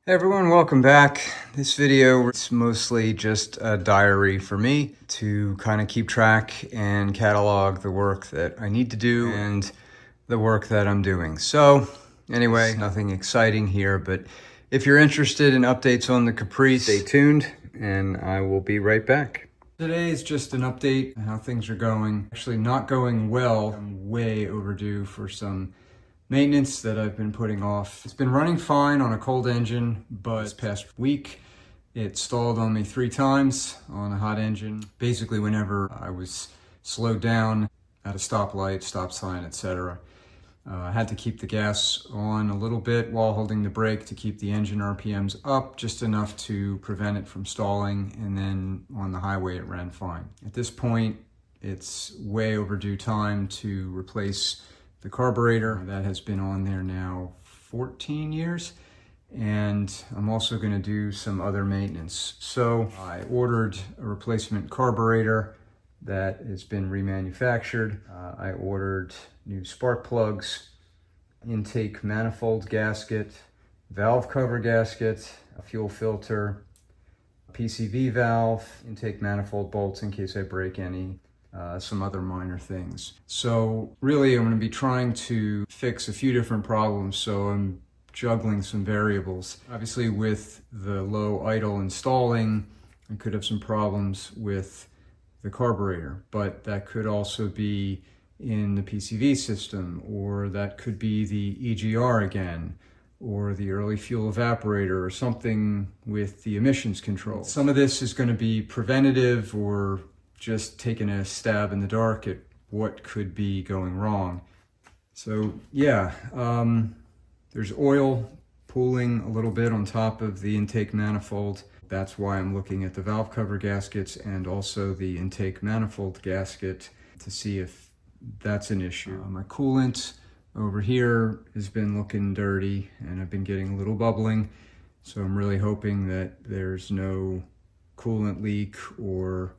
Hey everyone, welcome back. This video is mostly just a diary for me to kind of keep track and catalog the work that I need to do and the work that I'm doing. So anyway, nothing exciting here, but if you're interested in updates on the Caprice, stay tuned and I will be right back. Today is just an update on how things are going. Actually not going well. I'm way overdue for some maintenance that I've been putting off. It's been running fine on a cold engine, but this past week it stalled on me 3 times on a hot engine. Basically whenever I was slowed down at a stoplight, stop sign, etc. I had to keep the gas on a little bit while holding the brake to keep the engine RPMs up, just enough to prevent it from stalling, and then on the highway it ran fine. At this point, it's way overdue time to replace the carburetor. That has been on there now 14 years, and I'm also going to do some other maintenance. So I ordered a replacement carburetor that has been remanufactured. I ordered new spark plugs, intake manifold gasket, valve cover gasket, a fuel filter, PCV valve, intake manifold bolts in case I break any, some other minor things. So really I'm going to be trying to fix a few different problems, so I'm juggling some variables. Obviously with the low idle installing, I could have some problems with the carburetor, but that could also be in the PCV system, or that could be the EGR again, or the early fuel evaporator, or something with the emissions control. Some of this is going to be preventative or just taking a stab in the dark at what could be going wrong. So yeah, there's oil pooling a little bit on top of the intake manifold. That's why I'm looking at the valve cover gaskets and also the intake manifold gasket to see if that's an issue. My coolant over here has been looking dirty and I've been getting a little bubbling. So I'm really hoping that there's no coolant leak or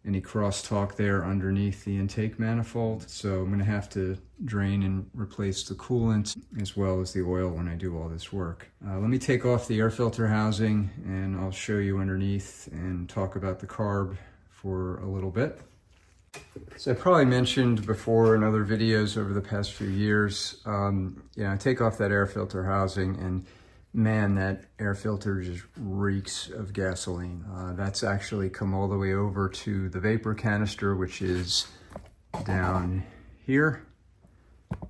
any crosstalk there underneath the intake manifold. So I'm going to have to drain and replace the coolant as well as the oil when I do all this work. Let me take off the air filter housing and I'll show you underneath and talk about the carb for a little bit. So I probably mentioned before in other videos over the past few years, I take off that air filter housing and man, that air filter just reeks of gasoline. That's actually come all the way over to the vapor canister, which is down here,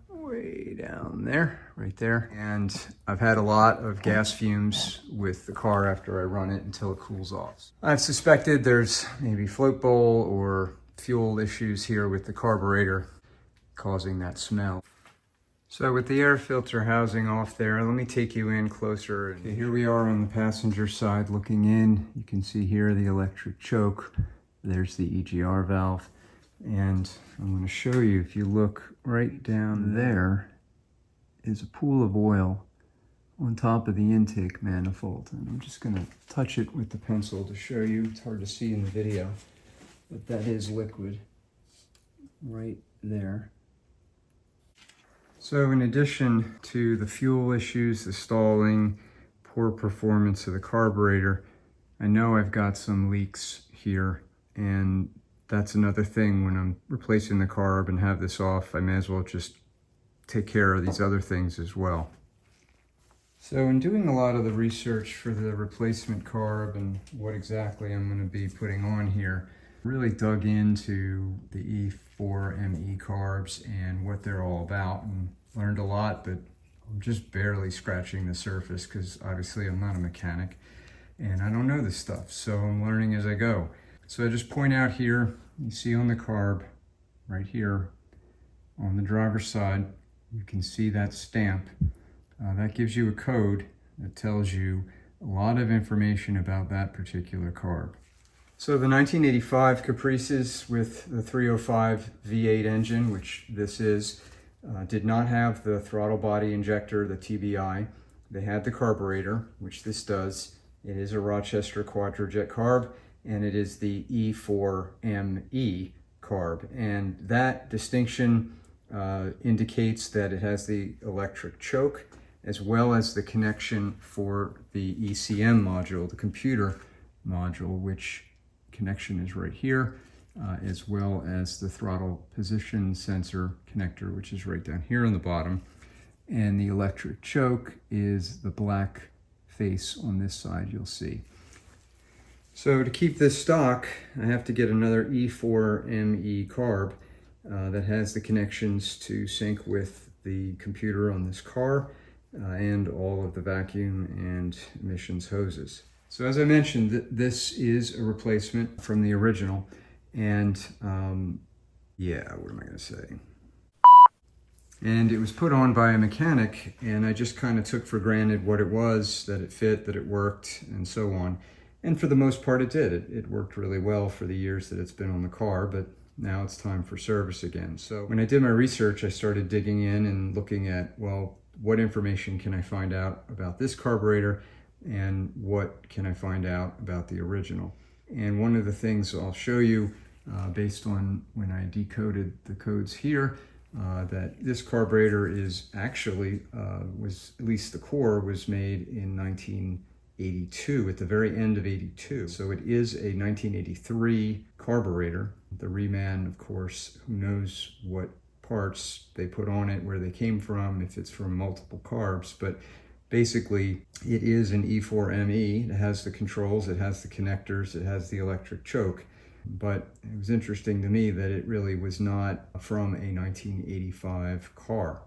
way down there, right there. And I've had a lot of gas fumes with the car after I run it until it cools off. I've suspected there's maybe float bowl or fuel issues here with the carburetor causing that smell. So with the air filter housing off there, let me take you in closer. Okay, here we are on the passenger side looking in. You can see here the electric choke. There's the EGR valve. And I'm going to show you, if you look right down there, is a pool of oil on top of the intake manifold. And I'm just going to touch it with the pencil to show you. It's hard to see in the video, but that is liquid right there. So in addition to the fuel issues, the stalling, poor performance of the carburetor, I know I've got some leaks here, and that's another thing when I'm replacing the carb and have this off, I may as well just take care of these other things as well. So in doing a lot of the research for the replacement carb and what exactly I'm going to be putting on here, really dug into the E4ME carbs and what they're all about, and learned a lot, but I'm just barely scratching the surface because obviously I'm not a mechanic and I don't know this stuff, so I'm learning as I go. So I just point out here, you see on the carb right here on the driver's side, you can see that stamp. That gives you a code that tells you a lot of information about that particular carb. So the 1985 Caprices with the 305 V8 engine, which this is, did not have the throttle body injector, the TBI. They had the carburetor, which this does. It is a Rochester Quadrajet carb, and it is the E4ME carb. And that distinction indicates that it has the electric choke, as well as the connection for the ECM module, the computer module, which connection is right here, as well as the throttle position sensor connector, which is right down here on the bottom. And the electric choke is the black face on this side, you'll see. So to keep this stock, I have to get another E4ME carb that has the connections to sync with the computer on this car and all of the vacuum and emissions hoses. So as I mentioned, this is a replacement from the original, and yeah, what am I going to say? And it was put on by a mechanic, and I just kind of took for granted what it was, that it fit, that it worked, and so on. And for the most part, it did. It worked really well for the years that it's been on the car, but now it's time for service again. So when I did my research, I started digging in and looking at, well, what information can I find out about this carburetor, and what can I find out about the original? And one of the things I'll show you based on when I decoded the codes here, that this carburetor is actually, was, at least the core was made in 1982, at the very end of 82. So it is a 1983 carburetor. The reman, of course, who knows what parts they put on it, where they came from, if it's from multiple carbs, but basically it is an E4ME. It has the controls, it has the connectors, it has the electric choke. But it was interesting to me that it really was not from a 1985 car.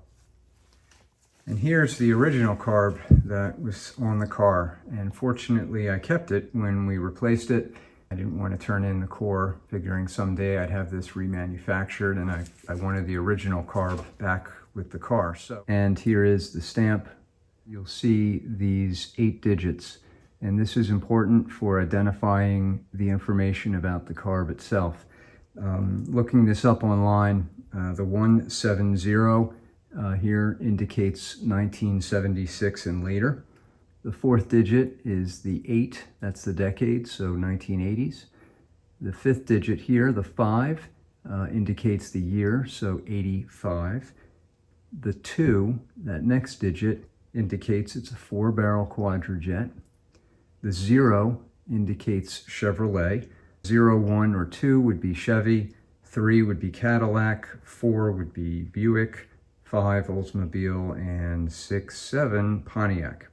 And here's the original carb that was on the car. And fortunately, I kept it when we replaced it. I didn't want to turn in the core, figuring someday I'd have this remanufactured, and I wanted the original carb back with the car. And here is the stamp. You'll see these 8 digits. And this is important for identifying the information about the carb itself. Looking this up online, the 170 here indicates 1976 and later. The 4th digit is the 8, that's the decade, so 1980s. The 5th digit here, the 5, indicates the year, so 85. The 2, that next digit, indicates it's a 4-barrel Quadrajet. The 0 indicates Chevrolet. 0, 1, or 2 would be Chevy. 3 would be Cadillac. 4 would be Buick. 5, Oldsmobile. And 6, 7, Pontiac.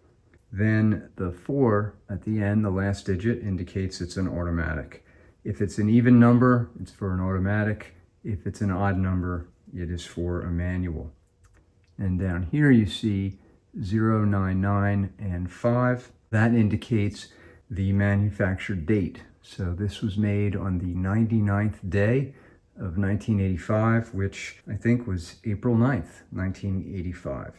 Then the 4 at the end, the last digit, indicates it's an automatic. If it's an even number, it's for an automatic. If it's an odd number, it is for a manual. And down here you see 0, 9, 9, and 5. That indicates the manufacture date. So this was made on the 99th day of 1985, which I think was April 9th, 1985.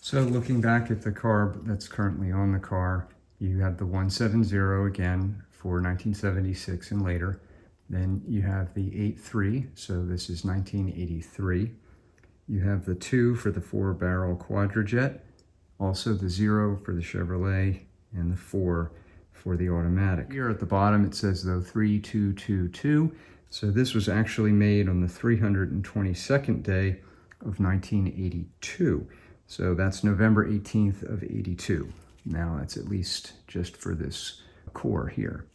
So looking back at the carb that's currently on the car, you have the 170 again for 1976 and later. Then you have the 83, so this is 1983. You have the 2 for the 4-barrel Quadrajet, also the 0 for the Chevrolet, and the 4 for the automatic. Here at the bottom it says though 3222. So this was actually made on the 322nd day of 1982. So that's November 18th of 82. Now that's at least just for this core here.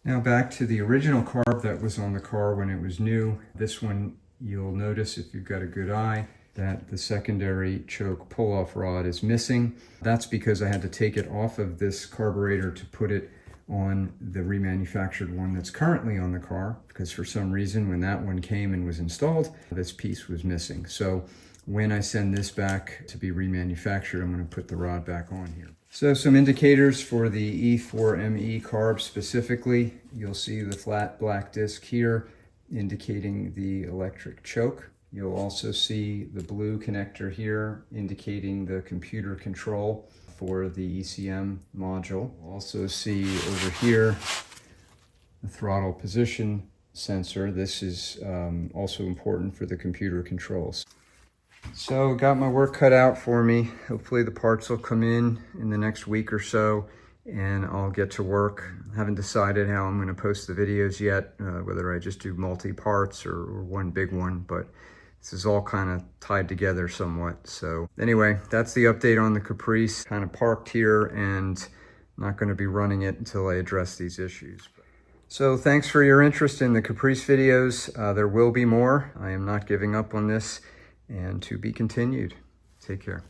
Now back to the original carb that was on the car when it was new. This one, you'll notice if you've got a good eye, that the secondary choke pull-off rod is missing. That's because I had to take it off of this carburetor to put it on the remanufactured one that's currently on the car, because for some reason when that one came and was installed, this piece was missing. So when I send this back to be remanufactured, I'm going to put the rod back on here. So some indicators for the E4ME carb specifically. You'll see the flat black disc here indicating the electric choke. You'll also see the blue connector here indicating the computer control for the ECM module. You'll also see over here the throttle position sensor. This is also important for the computer controls. So got my work cut out for me. Hopefully the parts will come in the next week or so and I'll get to work. I haven't decided how I'm going to post the videos yet, whether I just do multi-parts or one big one, but this is all kind of tied together somewhat. So anyway, that's the update on the Caprice. Kind of parked here and not going to be running it until I address these issues. So thanks for your interest in the Caprice videos. There will be more. I am not giving up on this, and to be continued. Take care.